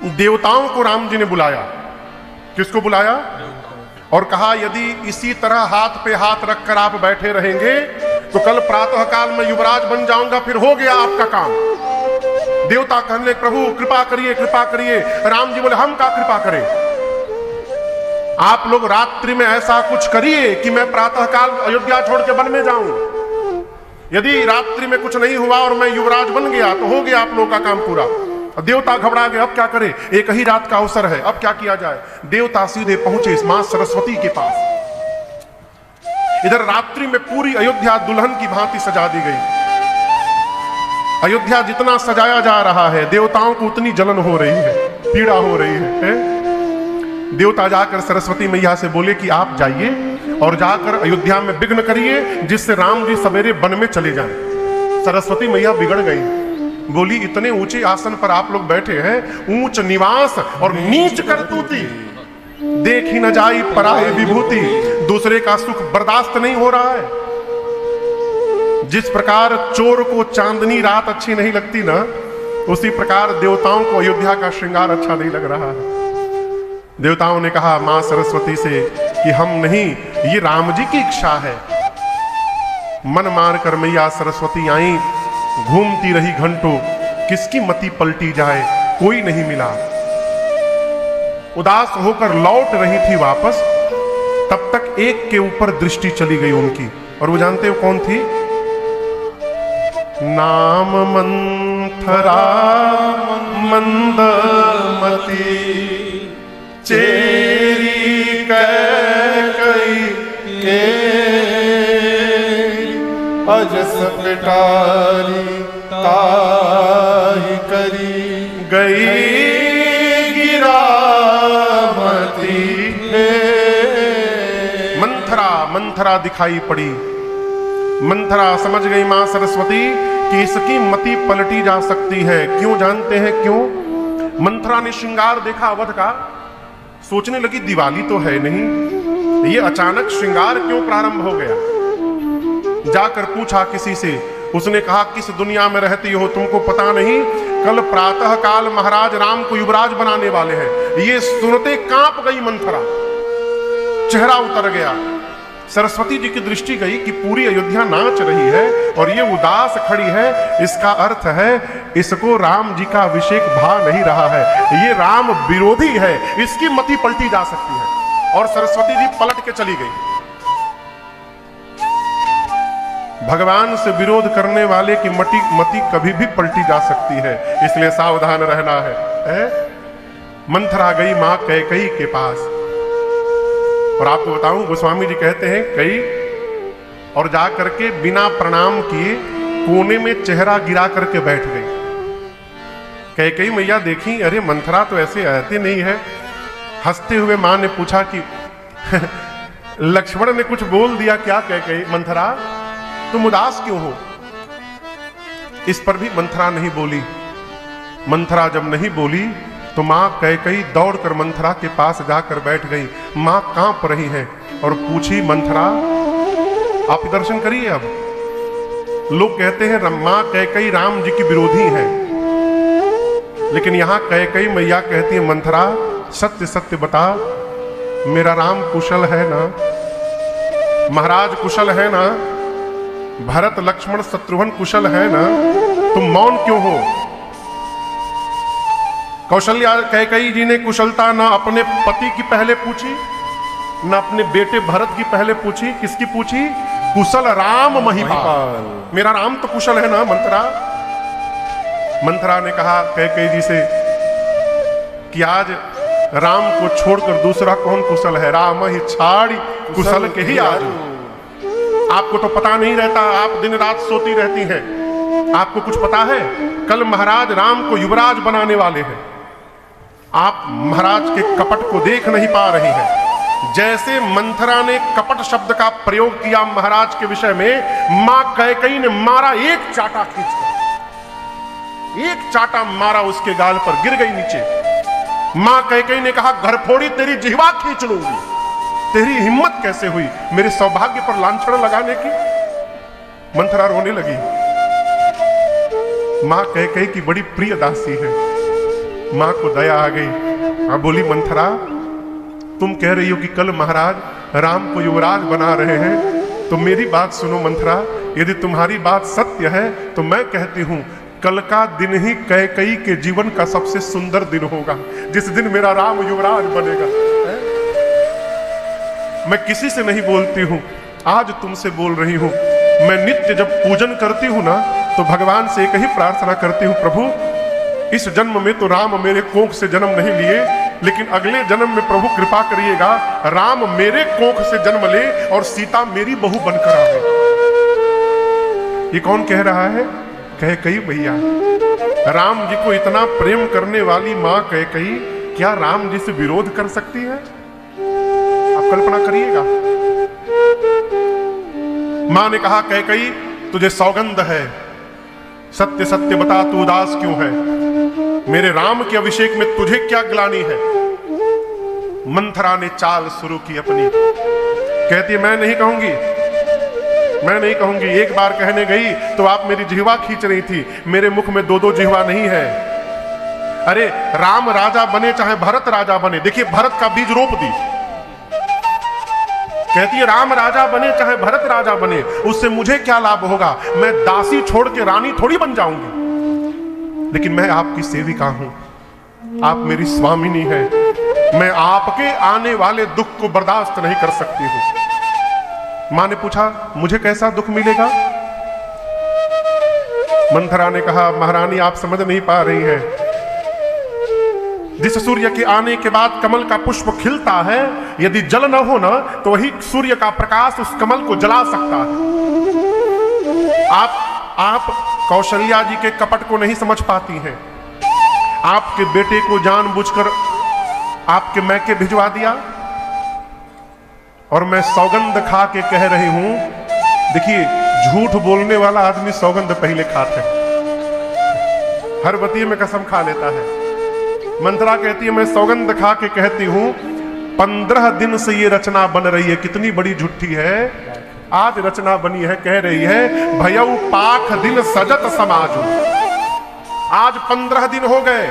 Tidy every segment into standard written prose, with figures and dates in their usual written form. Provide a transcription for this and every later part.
देवताओं को राम जी ने बुलाया। किसको बुलाया? और कहा यदि इसी तरह हाथ पे हाथ रखकर आप बैठे रहेंगे तो कल प्रातः काल में युवराज बन जाऊंगा, फिर हो गया आपका काम। देवता कहने प्रभु कृपा करिए कृपा करिए। राम जी बोले हम क्या कृपा करें, आप लोग रात्रि में ऐसा कुछ करिए कि मैं प्रातः काल अयोध्या छोड़ के वन में जाऊं। यदि रात्रि में कुछ नहीं हुआ और मैं युवराज बन गया तो हो गया आप लोगों का काम पूरा। देवता घबरा गए, अब क्या करें, एक ही रात का अवसर है, अब क्या किया जाए। देवता सीधे पहुंचे मां सरस्वती के पास। इधर रात्रि में पूरी अयोध्या दुल्हन की भांति सजा दी गई। अयोध्या जितना सजाया जा रहा है देवताओं को उतनी जलन हो रही है, पीड़ा हो रही है। देवता जाकर सरस्वती मैया से बोले कि आप जाइए और जाकर अयोध्या में विघ्न करिए जिससे राम जी सवेरे वन में चले जाएं। सरस्वती मैया बिगड़ गई, बोली इतने ऊंचे आसन पर आप लोग बैठे हैं, ऊंच निवास और नीच करतूती, देख ही न जाई पराई विभूति। दूसरे का सुख बर्दाश्त नहीं हो रहा है। जिस प्रकार चोर को चांदनी रात अच्छी नहीं लगती ना, उसी प्रकार देवताओं को अयोध्या का श्रृंगार अच्छा नहीं लग रहा है। देवताओं ने कहा मां सरस्वती से कि हम नहीं, ये राम जी की इच्छा है। मन मार कर मैया सरस्वती आई, घूमती रही घंटों, किसकी मति पलटी जाए कोई नहीं मिला। उदास होकर लौट रही थी वापस, तब तक एक के ऊपर दृष्टि चली गई उनकी, और वो जानते हो कौन थी? नाम मंथरा मंदमती चेरी कैकई के अजस पिटारी ताहि करी गई गिरामती है। मंथरा दिखाई पड़ी। मंथरा समझ गई मां सरस्वती कि इसकी मति पलटी जा सकती है। क्यों जानते हैं क्यों? मंथरा ने श्रृंगार देखा अवध का, सोचने लगी दिवाली तो है नहीं, ये अचानक श्रृंगार क्यों प्रारंभ हो गया। जाकर पूछा किसी से, उसने कहा किस दुनिया में रहती हो, तुमको पता नहीं कल प्रातः काल महाराज राम को युवराज बनाने वाले हैं। ये सुनते कांप गई मंथरा, चेहरा उतर गया। सरस्वती जी की दृष्टि गई कि पूरी अयोध्या नाच रही है और ये उदास खड़ी है, इसका अर्थ है इसको राम जी का अभिषेक भा नहीं रहा है, ये राम विरोधी है, इसकी मति पलटी जा सकती है। और सरस्वती जी पलट के चली गई। भगवान से विरोध करने वाले की मति कभी भी पलटी जा सकती है, इसलिए सावधान रहना है। मंथरा गई मां कैकई के पास, और आपको बताऊं गोस्वामी जी कहते हैं कई और जा करके बिना प्रणाम किए कोने में चेहरा गिरा करके बैठ गई। कैकई मैया देखी, अरे मंथरा तो ऐसे आती नहीं है। हंसते हुए मां ने पूछा कि लक्ष्मण ने कुछ बोल दिया क्या? कैकई मंथरा तुम उदास क्यों हो? इस पर भी मंथरा नहीं बोली। मंथरा जब नहीं बोली तो मां कैकई दौड़कर मंथरा के पास जाकर बैठ गई। मां कांप रही है और पूछी मंथरा आप दर्शन करिए। अब लोग कहते हैं मां कैकई राम जी की विरोधी है, लेकिन यहां कैकई मैया कहती है मंथरा सत्य सत्य बता, मेरा राम कुशल है ना? महाराज कुशल है ना? भरत लक्ष्मण शत्रुघ्न कुशल है ना? तुम मौन क्यों हो? कौशल्या कैकई जी ने कुशलता ना अपने पति की पहले पूछी, ना अपने बेटे भरत की पहले पूछी। किसकी पूछी? कुशल राम महिपाल, मेरा राम तो कुशल है ना मंथरा? मंथरा ने कहा कैकई जी से कि आज राम को छोड़कर दूसरा कौन कुशल है? राम ही छाड़ी कुशल के ही आज। आपको तो पता नहीं रहता, आप दिन रात सोती रहती हैं। आपको कुछ पता है? कल महाराज राम को युवराज बनाने वाले हैं। आप महाराज के कपट को देख नहीं पा रही हैं। जैसे मंथरा ने कपट शब्द का प्रयोग किया महाराज के विषय में, मां कैकई ने मारा एक चाटा खींचकर, एक चाटा मारा उसके गाल पर, गिर गई नीचे। मां कैकई ने कहा घर फोड़ी तेरी जिह्वा खींच लूंगी। तेरी हिम्मत कैसे हुई मेरे सौभाग्य पर लांछन लगाने की? मंथरा रोने लगी। मां कैकई की बड़ी प्रिय दासी है, मां को दया आ गई। अब बोली मंथरा, तुम कह रही हो कि कल महाराज राम को युवराज बना रहे हैं, तो मेरी बात सुनो मंथरा, यदि तुम्हारी बात सत्य है तो मैं कहती हूं कल का दिन ही कैकेयी के जीवन का सबसे सुंदर दिन होगा, जिस दिन मेरा राम युवराज बनेगा। मैं किसी से नहीं बोलती हूं, आज तुमसे बोल रही हूं। मैं नित्य जब पूजन करती हूं ना, तो भगवान से एक ही प्रार्थना करती हूं, प्रभु इस जन्म में तो राम मेरे कोख से जन्म नहीं लिए, लेकिन अगले जन्म में प्रभु कृपा करिएगा राम मेरे कोख से जन्म ले और सीता मेरी बहू बनकर आवे। ये कौन कह रहा है? कैकेयी भैया। राम जी को इतना प्रेम करने वाली मां कैकेयी क्या राम जी से विरोध कर सकती है? आप कल्पना करिएगा। मां ने कहा, कैकेयी तुझे सौगंध है, सत्य सत्य बता तू उदास क्यों है? मेरे राम के अभिषेक में तुझे क्या ग्लानि है? मंथरा ने चाल शुरू की अपनी। कहती है, मैं नहीं कहूंगी, मैं नहीं कहूंगी। एक बार कहने गई तो आप मेरी जिह्वा खींच रही थी, मेरे मुख में दो दो जिह्वा नहीं है। अरे राम राजा बने चाहे भरत राजा बने, देखिए भरत का बीज रोप दी। कहती है राम राजा बने चाहे भरत राजा बने, उससे मुझे क्या लाभ होगा? मैं दासी छोड़ के रानी थोड़ी बन जाऊंगी, लेकिन मैं आपकी सेविका हूं, आप मेरी स्वामिनी हैं, मैं आपके आने वाले दुख को बर्दाश्त नहीं कर सकती हूं। मां ने पूछा, मुझे कैसा दुख मिलेगा? मंथरा ने कहा, महारानी आप समझ नहीं पा रही हैं, जिस सूर्य के आने के बाद कमल का पुष्प खिलता है, यदि जल न हो ना, तो वही सूर्य का प्रकाश उस कमल को जला सकता है। आप कौशल्या जी के कपट को नहीं समझ पाती हैं। आपके बेटे को जानबूझकर आपके मैके भिजवा दिया, और मैं सौगंध खा के कह रही हूं। देखिए झूठ बोलने वाला आदमी सौगंध पहले खाता है, हर बतिये में कसम खा लेता है। मंथरा कहती है, मैं सौगंध खा के कहती हूं 15 दिन से ये रचना बन रही है। कितनी बड़ी झूठी है, आज रचना बनी है। कह रही है, भयऊ पाख दिन सजत समाजू। आज 15 दिन हो गए,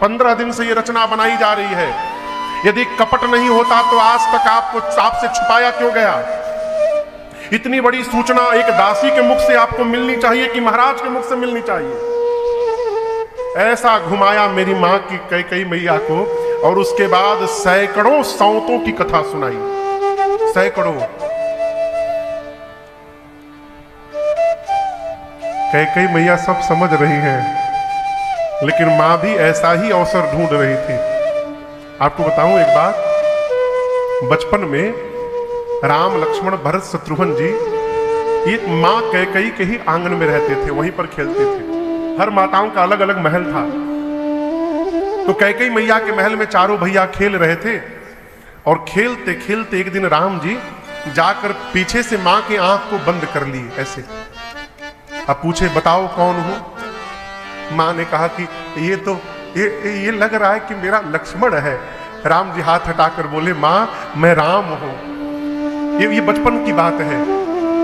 15 दिन से ये रचना बनाई जा रही है। यदि कपट नहीं होता तो आज तक आपसे छुपाया क्यों गया? इतनी बड़ी सूचना एक दासी के मुख से आपको मिलनी चाहिए कि महाराज के मुख से मिलनी चाहिए? ऐसा घुमाया मेरी मां की कैकेयी मैया को, और उसके बाद सैकड़ों सौतों की कथा सुनाई, सैकड़ों। कैकेयी मैया सब समझ रही हैं, लेकिन मां भी ऐसा ही अवसर ढूंढ रही थी। आपको बताऊं एक बात, बचपन में राम लक्ष्मण भरत शत्रुघ्न जी ये मां कैकेयी के ही आंगन में रहते थे, वहीं पर खेलते थे। हर माताओं का अलग अलग महल था, तो कैकेयी मैया के महल में चारों भैया खेल रहे थे, और खेलते खेलते एक दिन राम जी जाकर पीछे से मां की आंख को बंद कर लिए ऐसे। अब पूछे, बताओ कौन हो? मां ने कहा कि ये लग रहा है कि मेरा लक्ष्मण है। राम जी हाथ हटाकर बोले, मां मैं राम हूं। ये बचपन की बात है,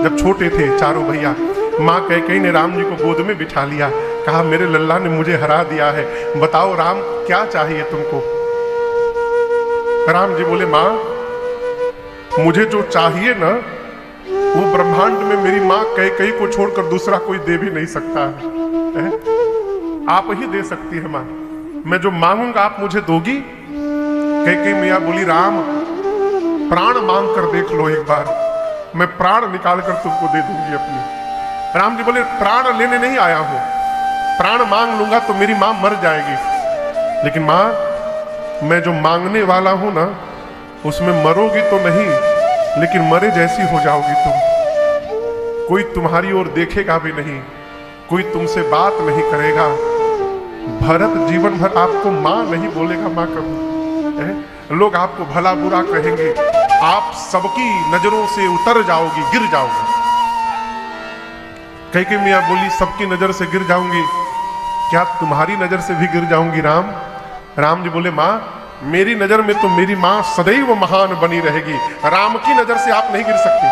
जब छोटे थे चारों भैया। मां कैकेयी ने राम जी को गोद में बिठा लिया, कहा मेरे लल्ला ने मुझे हरा दिया है, बताओ राम क्या चाहिए तुमको? राम जी बोले, मां मुझे जो चाहिए ना, वो ब्रह्मांड में मेरी मां कैकेयी को छोड़कर दूसरा कोई दे भी नहीं सकता है। आप ही दे सकती है मां, मैं जो मांगूंगा आप मुझे दोगी? कैकेयी मैया बोली, राम प्राण मांग कर देख लो एक बार, मैं प्राण निकाल कर तुमको दे दूंगी अपनी। राम जी बोले, प्राण लेने नहीं आया हूं, प्राण मांग लूंगा तो मेरी मां मर जाएगी, लेकिन मां मैं जो मांगने वाला हूं ना, उसमें मरोगी तो नहीं, लेकिन मरे जैसी हो जाओगी तुम। कोई तुम्हारी ओर देखेगा भी नहीं, कोई तुमसे बात नहीं करेगा। भरत जीवन भर आपको मां नहीं बोलेगा, मां कभी। लोग आपको भला बुरा कहेंगे, आप सबकी नजरों से उतर जाओगी, गिर जाओगी। कैकेयी मैया बोली, सबकी नजर से गिर जाऊंगी, क्या तुम्हारी नजर से भी गिर जाऊंगी राम? राम जी बोले, मां मेरी नजर में तो मेरी मां सदैव महान बनी रहेगी, राम की नजर से आप नहीं गिर सकती।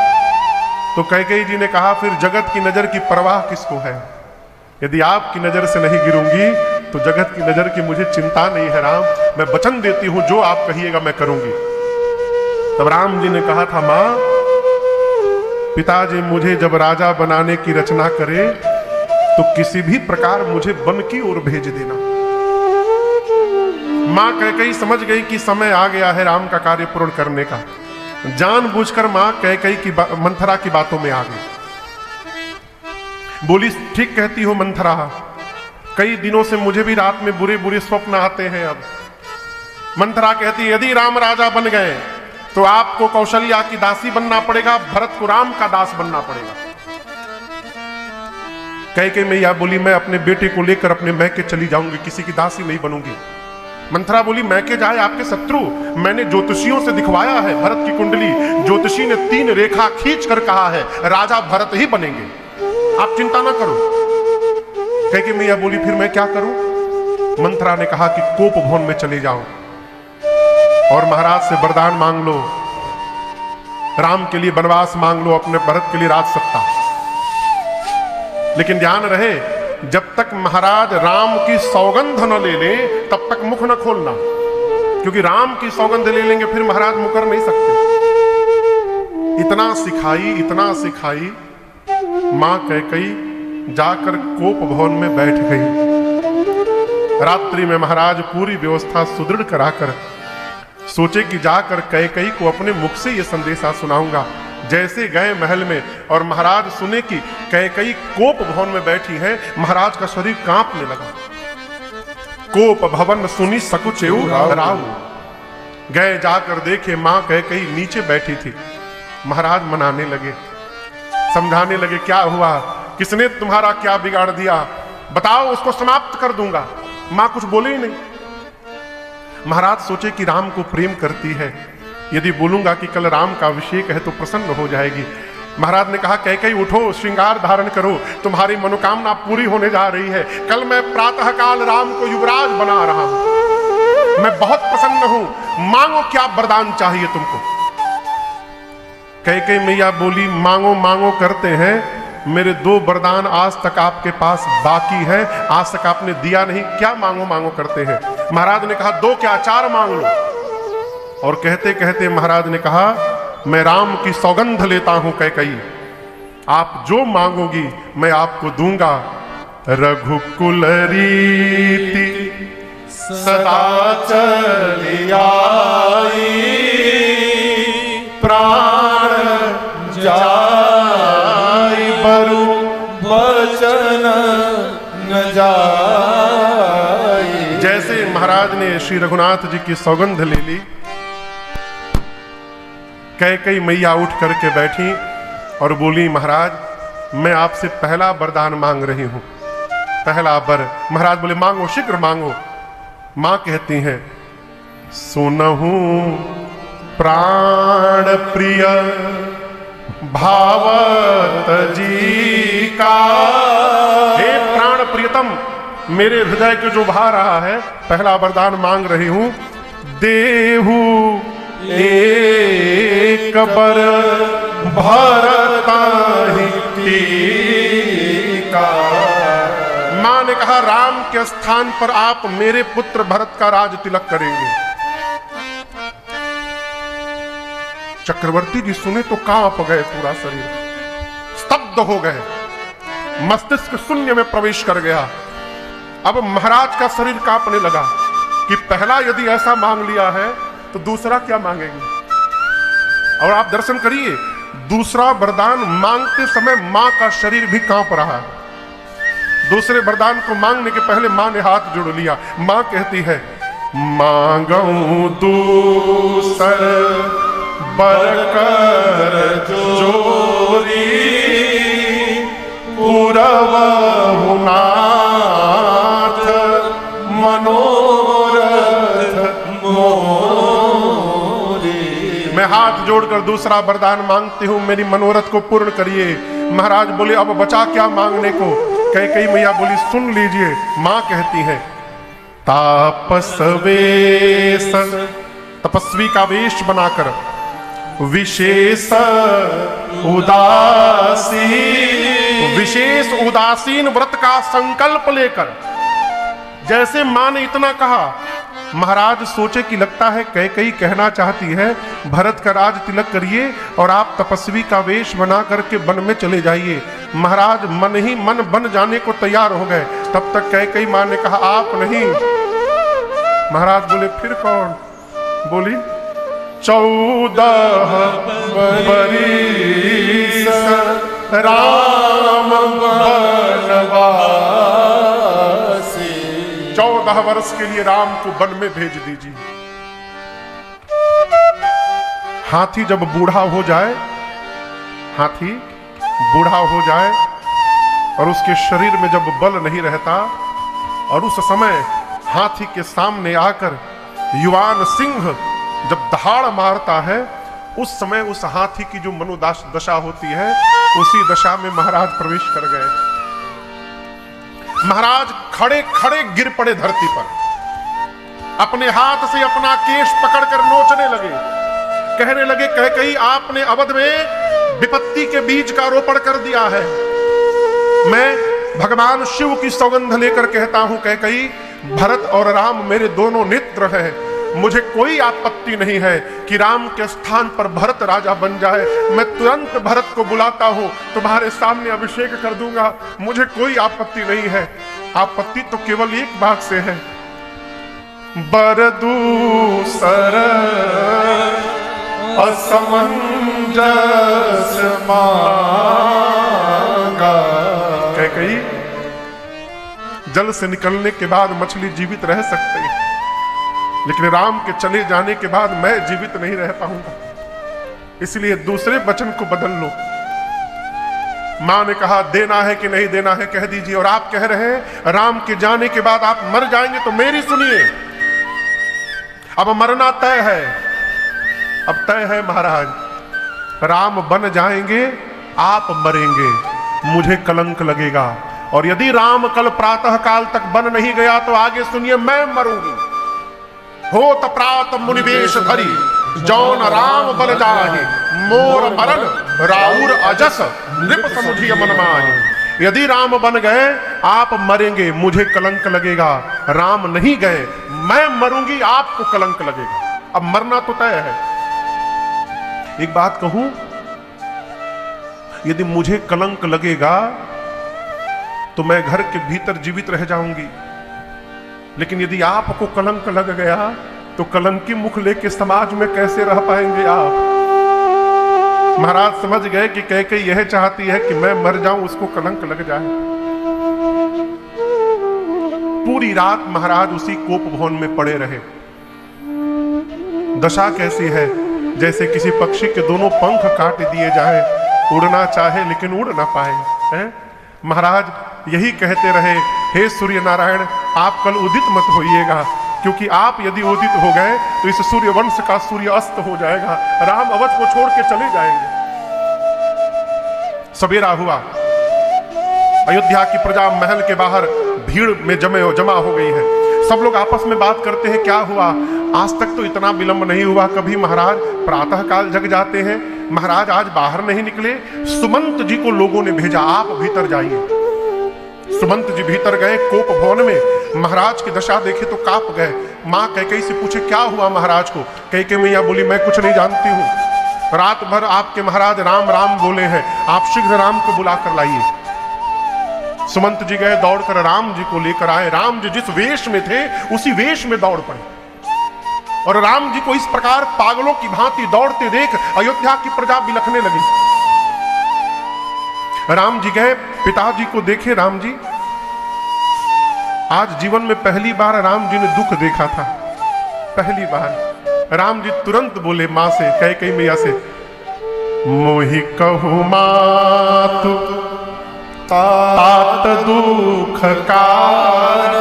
तो कैकेयी जी ने कहा, फिर जगत की नजर की परवाह किसको है? यदि आपकी नजर से नहीं गिरूंगी तो जगत की नजर की मुझे चिंता नहीं है राम, मैं वचन देती हूं जो आप कहिएगा मैं करूंगी। तब राम जी ने कहा था, मां पिताजी मुझे जब राजा बनाने की रचना करे तो किसी भी प्रकार मुझे वन की ओर भेज देना। मां कैकेयी समझ गई कि समय आ गया है राम का कार्य पूर्ण करने का। जानबूझकर मां कैकेयी की मंथरा की बातों में आ गई। बोली, ठीक कहती हो मंथरा, कई दिनों से मुझे भी रात में बुरे बुरे स्वप्न आते हैं। अब मंथरा कहती, यदि राम राजा बन गए तो आपको कौशल्या की दासी बनना पड़ेगा, भरत को राम का दास बनना पड़ेगा। कैकेयी मैया बोली, मैं अपने बेटे को लेकर अपने मैके चली जाऊंगी, किसी की दासी नहीं बनूंगी। मंथरा बोली, मैके जाए आपके शत्रु, मैंने ज्योतिषियों से दिखवाया है भरत की कुंडली, ज्योतिषी ने 3 रेखा खींच कर कहा है राजा भरत ही बनेंगे, आप चिंता ना करो। कैकेयी मैया बोली, फिर मैं क्या करूं? मंथरा ने कहा कि कोप भवन में चले जाओ और महाराज से वरदान मांग लो, राम के लिए वनवास मांग लो, अपने भरत के लिए राज सत्ता। लेकिन ध्यान रहे, जब तक महाराज राम की सौगंध न ले ले तब तक मुख न खोलना, क्योंकि राम की सौगंध ले लेंगे फिर महाराज मुकर नहीं सकते। इतना सिखाई मां कैकेयी जाकर कोप भवन में बैठ गई। रात्रि में महाराज पूरी व्यवस्था सुदृढ़ कराकर सोचे कि जाकर कैकेयी को अपने मुख से यह संदेशा सुनाऊंगा। जैसे गए महल में और महाराज सुने कि कैकेयी कोप भवन में बैठी है, महाराज का शरीर कांपने लगा। कोप भवन सुनी सकुचेऊ राव। गए जाकर देखे मां कैकेयी नीचे बैठी थी। महाराज मनाने लगे, समझाने लगे, क्या हुआ, किसने तुम्हारा क्या बिगाड़ दिया, बताओ, उसको समाप्त कर दूंगा। मां कुछ बोले ही नहीं। महाराज सोचे कि राम को प्रेम करती है, यदि बोलूंगा कि कल राम का अभिषेक है तो प्रसन्न हो जाएगी। महाराज ने कहा, कैकेयी उठो, श्रृंगार धारण करो, तुम्हारी मनोकामना पूरी होने जा रही है। कल मैं प्रातः काल राम को युवराज बना रहा हूं, मैं बहुत प्रसन्न हूं, मांगो क्या वरदान चाहिए तुमको। कैकेयी मैया बोली, मांगो मांगो करते हैं, मेरे 2 वरदान आज तक आपके पास बाकी है, आज तक आपने दिया नहीं, क्या मांगो मांगो करते हैं। महाराज ने कहा, 2 क्या 4 मांग लो। और कहते कहते महाराज ने कहा, मैं राम की सौगंध लेता हूं कैकेयी, आप जो मांगोगी मैं आपको दूंगा। रघुकुल रीति सदा चली आई, प्राण जाई बरु वचन न जाई। जैसे महाराज ने श्री रघुनाथ जी की सौगंध ले ली, कैकेयी मैया उठ करके बैठी और बोली, महाराज मैं आपसे पहला वरदान मांग रही हूं, पहला वर। महाराज बोले, मांगो, शीघ्र मांगो। मां कहती हैं, सुनहु प्राण प्रिय भावत जी का। हे प्राण प्रियतम, मेरे हृदय के जो भा रहा है, पहला वरदान मांग रही हूं, देहु एक बर भरताहि टीका। मां ने कहा, राम के स्थान पर आप मेरे पुत्र भरत का राज तिलक करेंगे। चक्रवर्ती जी सुने तो कांप गए, पूरा शरीर स्तब्ध हो गए, मस्तिष्क शून्य में प्रवेश कर गया। अब महाराज का शरीर कांपने लगा कि पहला यदि ऐसा मांग लिया है तो दूसरा क्या मांगेंगे। और आप दर्शन करिए, दूसरा वरदान मांगते समय मां का शरीर भी कांप रहा है। दूसरे वरदान को मांगने के पहले मां ने हाथ जोड़ लिया। मां कहती है, मांगू दूसर बरकर जोरी, पुरवहु नाथ मनोरथ मोरी। मैं हाथ जोड़कर दूसरा वरदान मांगती हूं, मेरी मनोरथ को पूर्ण करिए। महाराज बोले, अब बचा क्या मांगने को। कैकेयी मैया बोली, सुन लीजिए। मां कहती है, तापस वेश, तपस्वी का वेश बनाकर, विशेष उदासीन व्रत का संकल्प लेकर, जैसे मां ने इतना कहा, महाराज सोचे कि लगता है कैकेयी कहना चाहती है भरत का राज तिलक करिए और आप तपस्वी का वेश बना करके वन में चले जाइए। महाराज मन ही मन बन जाने को तैयार हो गए। तब तक कैकेयी मां ने कहा आप नहीं। महाराज बोले फिर कौन? बोली 14 बरिस राम वनवासी। 14 वर्ष के लिए राम को वन में भेज दीजिए। हाथी जब बूढ़ा हो जाए, हाथी बूढ़ा हो जाए और उसके शरीर में जब बल नहीं रहता और उस समय हाथी के सामने आकर युवान सिंह जब दहाड़ मारता है, उस समय उस हाथी की जो मनोदशा होती है, उसी दशा में महाराज प्रवेश कर गए। महाराज खड़े खड़े गिर पड़े धरती पर, अपने हाथ से अपना केश पकड़कर नोचने लगे, कहने लगे कैकेयी आपने अवध में विपत्ति के बीज का रोपण कर दिया है। मैं भगवान शिव की सौगंध लेकर कहता हूं कैकेयी, भरत और राम मेरे दोनों नेत्र हैं। मुझे कोई आपत्ति नहीं है कि राम के स्थान पर भरत राजा बन जाए। मैं तुरंत भरत को बुलाता हूं, तुम्हारे सामने अभिषेक कर दूंगा, मुझे कोई आपत्ति नहीं है। आपत्ति तो केवल एक बात से है, बरदूसर असमंजस मांगा। कैकेयी, जल से निकलने के बाद मछली जीवित रह सकती है, लेकिन राम के चले जाने के बाद मैं जीवित नहीं रह पाऊंगा, इसलिए दूसरे वचन को बदल लो। मां ने कहा देना है कि नहीं देना है कह दीजिए। और आप कह रहे हैं राम के जाने के बाद आप मर जाएंगे, तो मेरी सुनिए, अब मरना तय है। अब तय है महाराज, राम बन जाएंगे, आप मरेंगे, मुझे कलंक लगेगा। और यदि राम कल प्रातः काल तक बन नहीं गया तो आगे सुनिए, मैं मरूंगी। हो तप्रात मुनिवेश धरी, जौन राम बल जाहि, मोर मरण राउर अजस नृप समुझिय मन माहि। यदि राम बन गए आप मरेंगे, मुझे कलंक लगेगा। राम नहीं गए, मैं मरूंगी, आपको कलंक लगेगा। अब मरना तो तय है। एक बात कहूं, यदि मुझे कलंक लगेगा तो मैं घर के भीतर जीवित रह जाऊंगी, लेकिन यदि आपको कलंक लग गया तो कलंकी मुख लेके समाज में कैसे रह पाएंगे आप? महाराज समझ गए कि कैकेयी यह चाहती है कि मैं मर जाऊं, उसको कलंक लग जाए। पूरी रात महाराज उसी कोप भवन में पड़े रहे। दशा कैसी है, जैसे किसी पक्षी के दोनों पंख काट दिए जाए, उड़ना चाहे लेकिन उड़ ना पाए हैं? महाराज यही कहते रहे, हे सूर्य नारायण आप कल उदित मत होइएगा, क्योंकि आप यदि उदित हो गए तो इस सूर्य वंश का सूर्य अस्त हो जाएगा, राम अवध को छोड़ के चले जाएंगे। सवेरा हुआ, अयोध्या की प्रजा महल के बाहर भीड़ में जमा हो गई है। सब लोग आपस में बात करते हैं क्या हुआ, आज तक तो इतना विलंब नहीं हुआ कभी। महाराज प्रातः काल जग जाते हैं, महाराज आज बाहर नहीं निकले। सुमंत जी को लोगों ने भेजा, आप भीतर जाइए। सुमंत जी भीतर गए कोप भवन में। महाराज की दशा देखे तो कांप गए। मां कैकेयी से पूछे क्या हुआ महाराज को? कैकेयी मैया बोली मैं कुछ नहीं जानती हूं, रात भर आपके महाराज राम राम बोले हैं, आप शीघ्र राम को बुला कर लाइए। सुमंत जी गए, दौड़कर राम जी को लेकर आए। राम जी जिस वेश में थे उसी वेश में दौड़ पड़े, और राम जी को इस प्रकार पागलों की भांति दौड़ते देख अयोध्या की प्रजा बिलखने लगी। राम जी गए, पिताजी को देखे। राम जी आज जीवन में पहली बार राम जी ने दुख देखा था, पहली बार। राम जी तुरंत बोले मां से, कैकेयी मैया से, मोहि कहु मातु तात दुख कारण।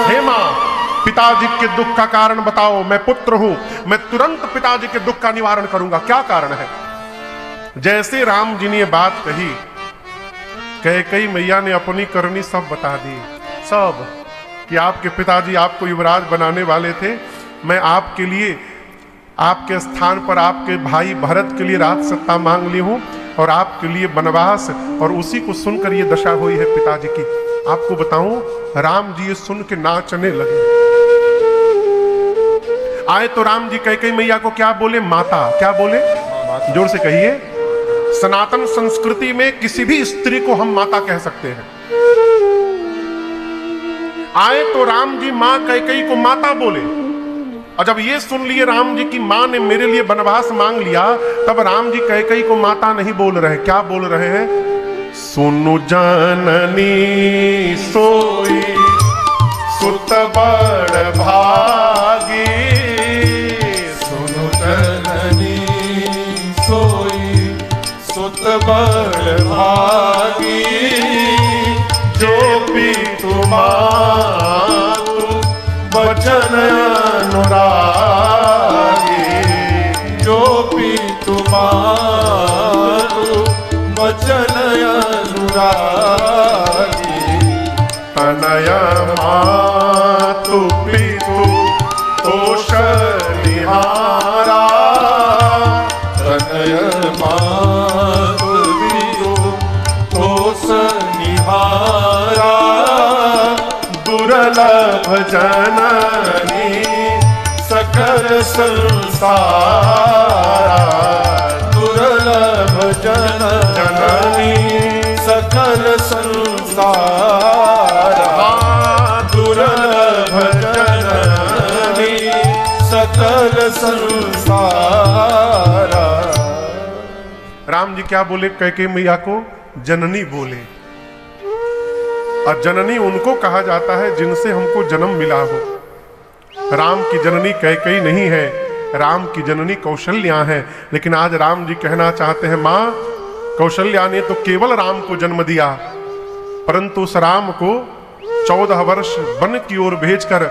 हे मां, पिताजी के दुख का कारण बताओ, मैं पुत्र हूं, मैं तुरंत पिताजी के दुख का निवारण करूंगा, क्या कारण है? जैसे राम जी ने बात कही, कैकेयी मैया ने अपनी करनी सब बता दी, सब, कि आपके पिताजी आपको युवराज बनाने वाले थे। मैं आपके लिए, आपके स्थान पर आपके भाई भरत के लिए राज सत्ता मांग ली हूं, और आपके लिए वनवास, और उसी को सुनकर ये दशा हुई है पिताजी की। आपको बताऊं, राम जी ये सुन के नाचने लगे। आए तो राम जी कैकेयी मैया को क्या बोले? माता। क्या बोले? जोर से कहिए। सनातन संस्कृति में किसी भी स्त्री को हम माता कह सकते हैं। आए तो राम जी मां कैकेयी को माता बोले, और जब ये सुन लिए राम जी की मां ने मेरे लिए वनवास मांग लिया, तब राम जी कैकेयी को माता नहीं बोल रहे। क्या बोल रहे हैं? सुनु जननी सोई सुत बड़ भागी, सुनु जननी सोई सुत बड़ भागी, जो पीतु मातु वचन अनुरागी, जो पीतु मातु वचन अनुरागी, तनय मातु पितु तोष निहारा, तनय मातु पितु तोष निहारा, दुर्लभ जननी सकल संसारा, दुर्लभ जननी सकल संसारा, दुर्लभ जननी सकल संसारा। राम जी क्या बोले कैकेयी मैया को? जननी बोले। और जननी उनको कहा जाता है जिनसे हमको जन्म मिला हो। राम की जननी कैकेयी नहीं है, राम की जननी कौशल्या है। लेकिन आज राम जी कहना चाहते हैं, मां कौशल्या ने तो केवल राम को जन्म दिया, परंतु उस राम को 14 वर्ष वन की ओर भेजकर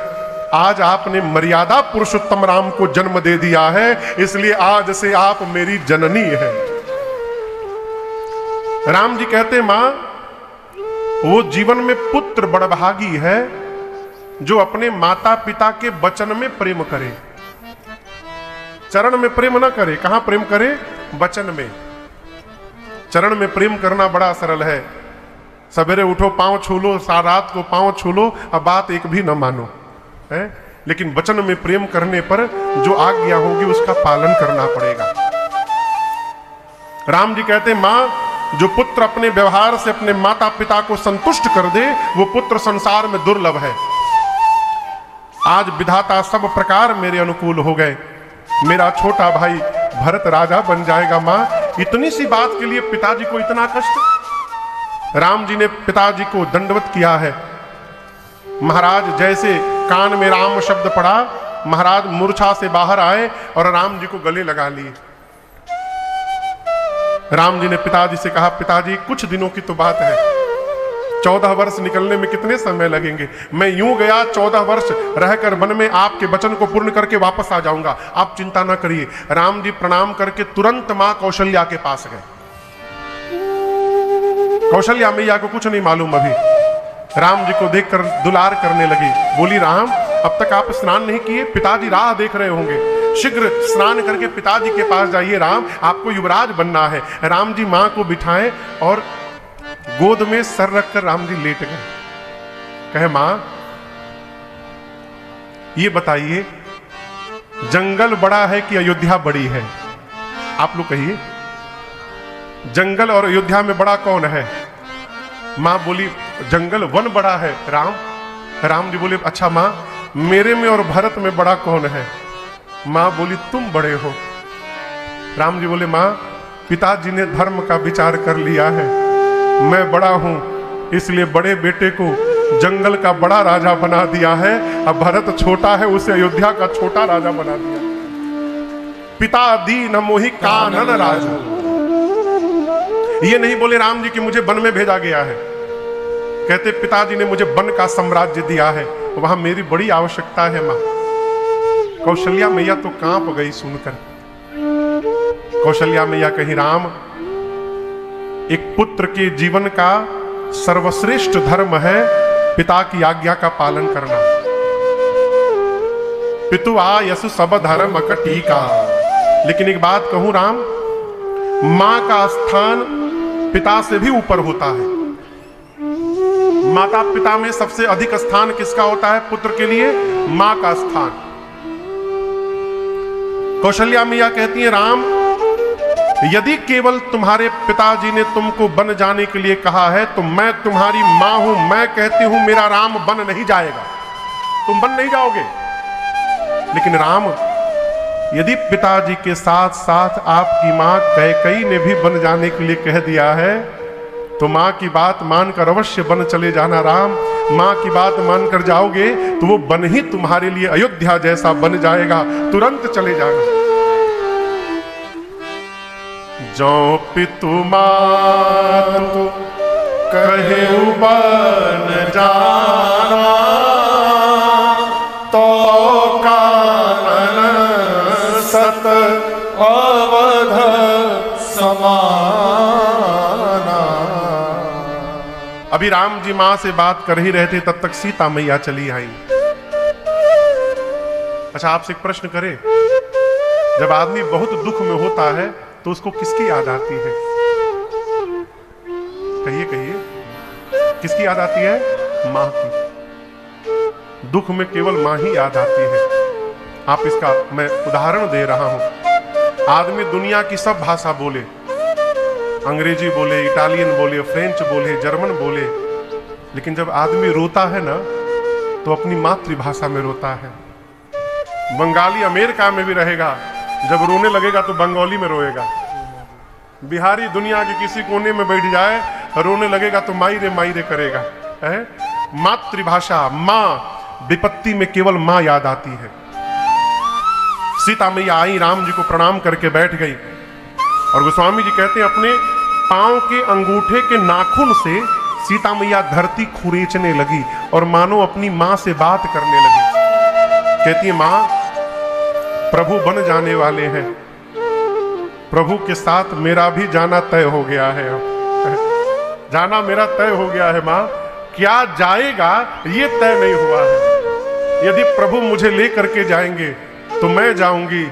आज आपने मर्यादा पुरुषोत्तम राम को जन्म दे दिया है, इसलिए आज से आप मेरी जननी है। राम जी कहते, मां वो जीवन में पुत्र बड़भागी है जो अपने माता पिता के वचन में प्रेम करे, चरण में प्रेम ना करे। कहां प्रेम करे? वचन में। चरण में प्रेम करना बड़ा सरल है। सवेरे उठो पांव छू लो, रात को पांव छू लो, अब बात एक भी ना मानो है, लेकिन वचन में प्रेम करने पर जो आज्ञा होगी उसका पालन करना पड़ेगा। राम जी कहते, मां जो पुत्र अपने व्यवहार से अपने माता पिता को संतुष्ट कर दे, वो पुत्र संसार में दुर्लभ है। आज विधाता सब प्रकार मेरे अनुकूल हो गए। मेरा छोटा भाई भरत राजा बन जाएगा। मां इतनी सी बात के लिए पिताजी को इतना कष्ट। राम जी ने पिताजी को दंडवत किया है। महाराज जैसे कान में राम शब्द पड़ा, महाराज मूर्छा से बाहर आए और राम जी को गले लगा लिए। राम जी ने पिताजी से कहा, पिताजी कुछ दिनों की तो बात है, 14 वर्ष निकलने में कितने समय लगेंगे? मैं यूं गया 14 वर्ष रहकर वन में आपके वचन को पूर्ण करके वापस आ जाऊंगा, आप चिंता ना करिए। राम जी प्रणाम करके तुरंत मां कौशल्या के पास गए। कौशल्या मैया को कुछ नहीं मालूम अभी। राम जी को देखकर दुलार करने लगी। बोली, राम अब तक आप स्नान नहीं किए, पिताजी राह देख रहे होंगे, शीघ्र स्नान करके पिताजी के पास जाइए। राम आपको युवराज बनना है। राम जी मां को बिठाएं और गोद में सर रखकर राम जी लेट गए। कहे, मां ये बताइए जंगल बड़ा है कि अयोध्या बड़ी है? आप लोग कहिए, जंगल और अयोध्या में बड़ा कौन है? मां बोली, जंगल वन बड़ा है राम। राम जी बोले, अच्छा मां मेरे में और भरत में बड़ा कौन है? मां बोली, तुम बड़े हो। राम जी बोले, मां पिताजी ने धर्म का विचार कर लिया है, मैं बड़ा हूं इसलिए बड़े बेटे को जंगल का बड़ा राजा बना दिया है, अब भरत छोटा है उसे अयोध्या का छोटा राजा बना दिया। पिता दीन मोहि कानन राजा। ये नहीं बोले राम जी कि मुझे वन में भेजा गया है, कहते पिताजी ने मुझे वन का साम्राज्य दिया है, वहां मेरी बड़ी आवश्यकता है। मां कौशल्या मैया तो कांप गई सुनकर। कौशल्या मैया कही, राम एक पुत्र के जीवन का सर्वश्रेष्ठ धर्म है पिता की आज्ञा का पालन करना। पितु आयसु सब धर्म टीका। लेकिन एक बात कहूं राम, मां का स्थान पिता से भी ऊपर होता है। माता पिता में सबसे अधिक स्थान किसका होता है पुत्र के लिए? मां का स्थान। कौशल्या मैया कहती है, राम यदि केवल तुम्हारे पिताजी ने तुमको बन जाने के लिए कहा है तो मैं तुम्हारी मां हूं, मैं कहती हूं मेरा राम बन नहीं जाएगा, तुम बन नहीं जाओगे। लेकिन राम, यदि पिताजी के साथ साथ आपकी मां कैकेयी ने भी बन जाने के लिए कह दिया है तो मां की बात मानकर अवश्य बन चले जाना। राम, मां की बात मानकर जाओगे तो वो बन ही तुम्हारे लिए अयोध्या जैसा बन जाएगा, तुरंत चले जाना। जो पितु मातु कहे बन जाना, तो कानन सत अवध समाना। अभी राम जी मां से बात कर ही रहे थे, तब तक सीता मैया चली आई। अच्छा, आपसे एक प्रश्न करें, जब आदमी बहुत दुख में होता है तो उसको किसकी याद आती है? कहिए कहिए, किसकी याद आती है? मां की। दुख में केवल मां ही याद आती है। आप इसका मैं उदाहरण दे रहा हूं। आदमी दुनिया की सब भाषा बोले, अंग्रेजी बोले, इटालियन बोले, फ्रेंच बोले, जर्मन बोले, लेकिन जब आदमी रोता है ना तो अपनी मातृभाषा में रोता है। बंगाली अमेरिका में भी रहेगा, जब रोने लगेगा तो बंगाली में रोएगा। बिहारी दुनिया के किसी कोने में बैठ जाए, रोने लगेगा तो माई रे करेगा। है मातृभाषा, मां, विपत्ति में केवल मां याद आती है। सीता मैया आई, राम जी को प्रणाम करके बैठ गई और गोस्वामी जी कहते हैं अपने पांव के अंगूठे के नाखून से सीता मैया धरती खुरेचने लगी और मानो अपनी मां से बात करने लगी। कहती है, मां, प्रभु बन जाने वाले हैं, प्रभु के साथ मेरा भी जाना तय हो गया है। जाना मेरा तय हो गया है मां, क्या जाएगा ये तय नहीं हुआ है। यदि प्रभु मुझे ले करके जाएंगे तो मैं जाऊंगी,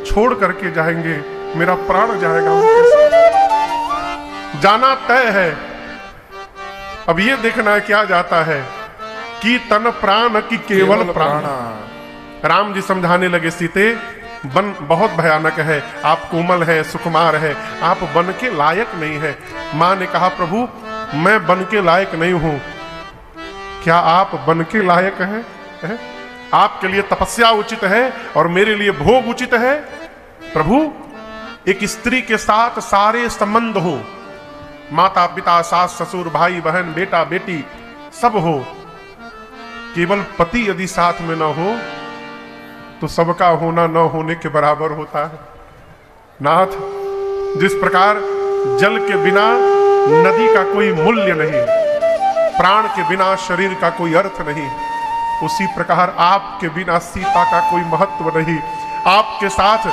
छोड़ करके जाएंगे मेरा प्राण जाएगा उनके साथ। जाना तय है, अब ये देखना है क्या जाता है कि तन प्राण की केवल प्राण। राम जी समझाने लगे, सीते बन बहुत भयानक है, आप कोमल है, सुकुमार है, आप बन के लायक नहीं है। मां ने कहा, प्रभु मैं बन के लायक नहीं हूं, क्या आप बन के लायक हैं? आपके लिए तपस्या उचित है और मेरे लिए भोग उचित है। प्रभु, एक स्त्री के साथ सारे संबंध हो, माता पिता, सास ससुर, भाई बहन, बेटा बेटी सब हो, केवल पति यदि साथ में न हो तो सबका होना न होने के बराबर होता है। नाथ, जिस प्रकार जल के बिना नदी का कोई मूल्य नहीं, प्राण के बिना शरीर का कोई अर्थ नहीं, उसी प्रकार आपके बिना सीता का कोई महत्व नहीं। आपके साथ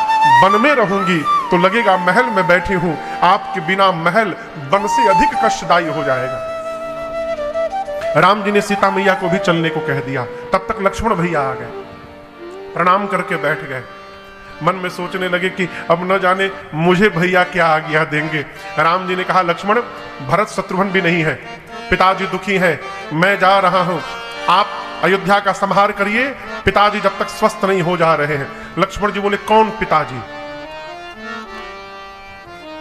वन में रहूंगी तो लगेगा महल में बैठी हूं, आपके बिना महल वन से अधिक कष्टदायी हो जाएगा। राम जी ने सीता मैया को भी चलने को कह दिया। तब तक लक्ष्मण भैया आ गए, प्रणाम करके बैठ गए। मन में सोचने लगे कि अब न जाने मुझे भैया क्या आज्ञा देंगे। राम जी ने कहा, लक्ष्मण, भरत शत्रुघ्न भी नहीं है, पिताजी दुखी हैं, मैं जा रहा हूं, आप अयोध्या का संहार करिए, पिताजी जब तक स्वस्थ नहीं हो जा रहे हैं। लक्ष्मण जी बोले, कौन पिताजी?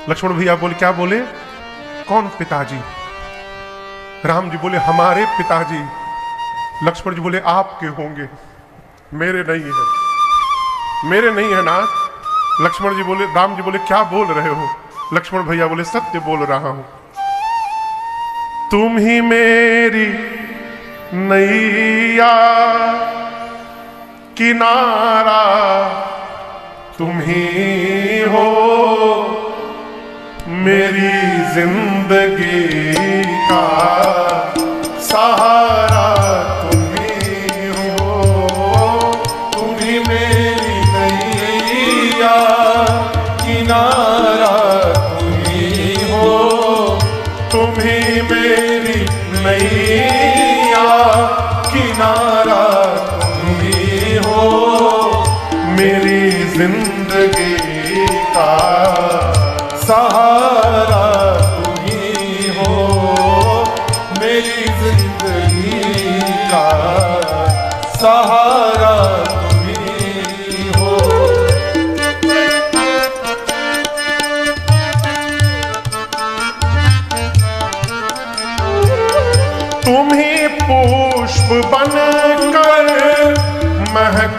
लक्ष्मण भैया बोले, क्या बोले? कौन पिताजी? राम जी बोले, हमारे पिताजी। लक्ष्मण जी बोले, आपके होंगे, मेरे नहीं है, मेरे नहीं है नाथ। लक्ष्मण जी बोले, राम जी बोले, क्या बोल रहे हो? लक्ष्मण भैया बोले, सत्य बोल रहा हूं, तुम ही मेरी नैया किनारा, तुम ही हो मेरी जिंदगी का सहारा, तुम ही हो, तुम ही मेरी नैया किनारा, तुम ही हो, तुम ही मेरी नैया किनारा, तुम ही हो मेरी जिंदगी का सहारा, तुम ही हो मेरी जिंदगी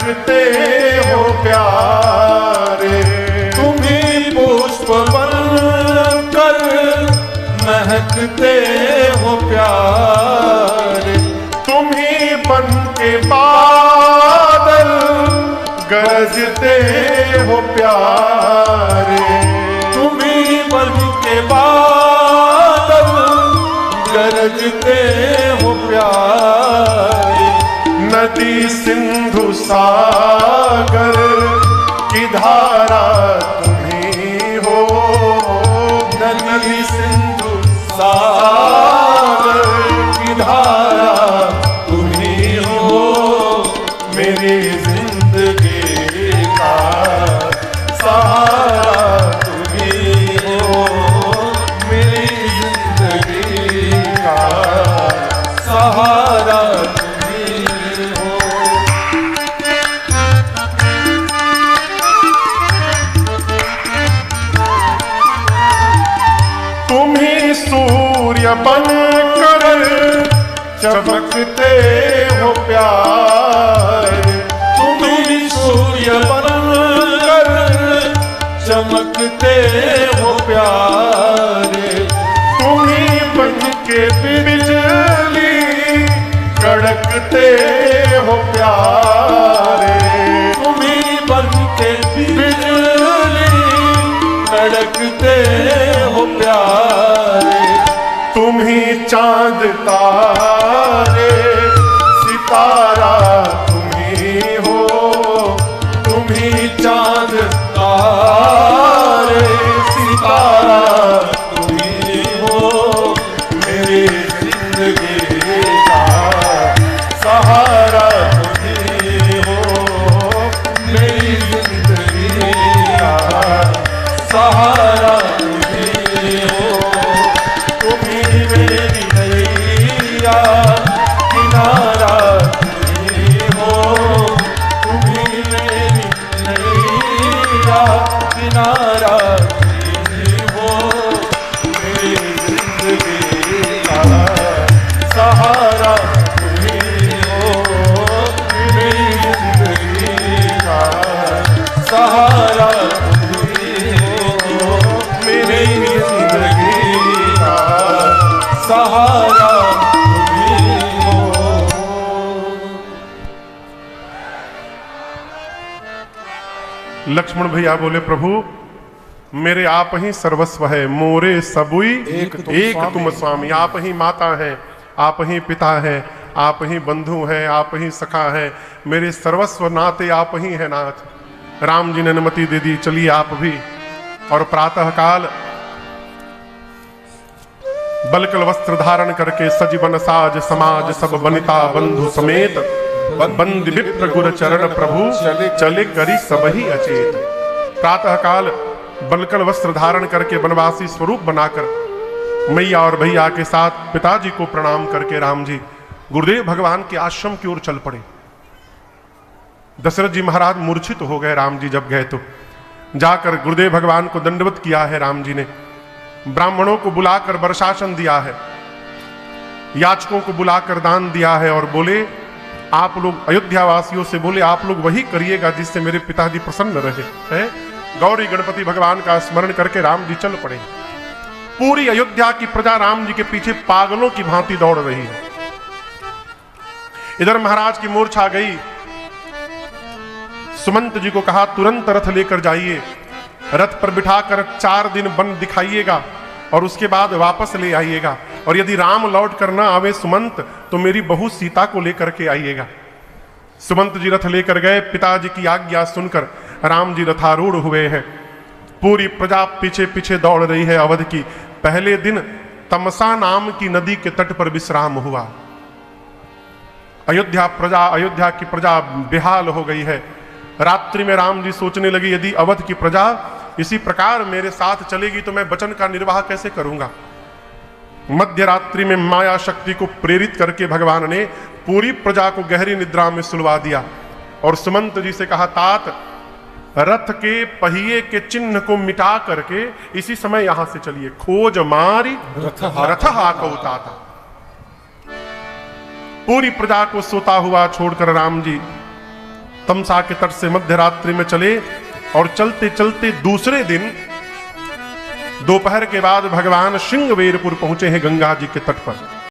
महकते हो प्यारे, तुम्ही पुष्प बनकर महकते हो प्यारे, तुम ही बन के बादल गरजते हो प्यारे, तुम्ही बन के बादल गरजते हो प्यारे, नदी सिंधु सागर की धारा तुम्ही हो, नदी सिंधु सागर की धारा तुम्ही हो, मेरी जिंदगी का सहारा तुम्ही हो, मेरी जिंदगी का सहारा तुम्ही हो। तुम्ही सूर्य बन कर चमकते हो प्यारे, तुम्ही सूर्य बनकर चमकते हो प्यारे, तुम्ही बन के बिजली कड़कते हो प्यारे, तुम्ही बन के बिजली कड़कते हो प्यारे, तुम्ही चांद तारे सितारा तुम्ही हो, तुम्ही चांद तारे सितारा तुम्ही हो, मेरी जिंदगी का सहारा तुम्ही हो, मेरी जिंदगी का सहारा तुम्ही हो, तुम्ही मेरी नैया किनारा तुम्ही हो, तुम्ही मेरी नैया किनारा तुम्ही हो, मेरी जिंदगी का सहारा तुम्ही हो, मेरी जिंदगी का सहारा तुम्ही हो, मेरी जिंदगी का सहारा तुम्ही हो। लक्ष्मण भैया बोले प्रभु मेरे आप ही सर्वस्व है, मोरे सबुई एक तुम स्वामी। आप ही माता है, आप ही पिता है, आप ही बंधु है, आप ही सखा है, मेरे सर्वस्व नाते आप ही है नाथ। राम जी ने अनुमति दे दी, चलिए आप भी। और प्रातः काल बलकल वस्त्र धारण करके सजीवन साज समाज सब वनिता बंधु समेत बंद विप्र गुर चरण प्रभु चले करी सबही अचेत। प्रातः काल बलकल वस्त्र धारण करके वनवासी स्वरूप बनाकर मैया और भैया के साथ पिताजी को प्रणाम करके राम जी गुरुदेव भगवान के आश्रम की ओर चल पड़े। दशरथ जी महाराज मूर्छित हो गए। राम जी जब गए तो जाकर गुरुदेव भगवान को दंडवत किया है। राम जी ने ब्राह्मणों को बुलाकर वर्षासन दिया है, याचकों को बुलाकर दान दिया है और बोले आप लोग अयोध्या वासियों से बोले आप लोग वही करिएगा जिससे मेरे पिताजी प्रसन्न रहे हैं। गौरी गणपति भगवान का स्मरण करके राम जी चल पड़े। पूरी अयोध्या की प्रजा राम जी के पीछे पागलों की भांति दौड़ रही है। इधर महाराज की मूर्छा गई। सुमंत जी को कहा तुरंत रथ लेकर जाइए, रथ पर बिठाकर 4 दिन वन दिखाइएगा और उसके बाद वापस ले आइएगा। और यदि राम लौट कर ना आवे सुमंत तो मेरी बहू सीता को लेकर के आइएगा। सुमंत जी रथ लेकर गए। पिताजी की आज्ञा सुनकर राम जी रथारूढ़ हुए हैं। पूरी प्रजा पीछे पीछे दौड़ रही है अवध की। पहले दिन तमसा नाम की नदी के तट पर विश्राम हुआ। अयोध्या की प्रजा बेहाल हो गई है। रात्रि में राम जी सोचने लगी यदि अवध की प्रजा इसी प्रकार मेरे साथ चलेगी तो मैं वचन का निर्वाह कैसे करूंगा। मध्य रात्रि में माया शक्ति को प्रेरित करके भगवान ने पूरी प्रजा को गहरी निद्रा में सुलवा दिया और सुमंत जी से कहा तात रथ के पहिए के चिन्ह को मिटा करके इसी समय यहां से चलिए। खोज मारी रथ हाको ताता। पूरी प्रजा को सोता हुआ छोड़कर राम जी तमसा के तट से मध्य रात्रि में चले और चलते चलते दूसरे दिन दोपहर के बाद भगवान श्रृंगवेरपुर पहुंचे हैं गंगा जी के तट पर।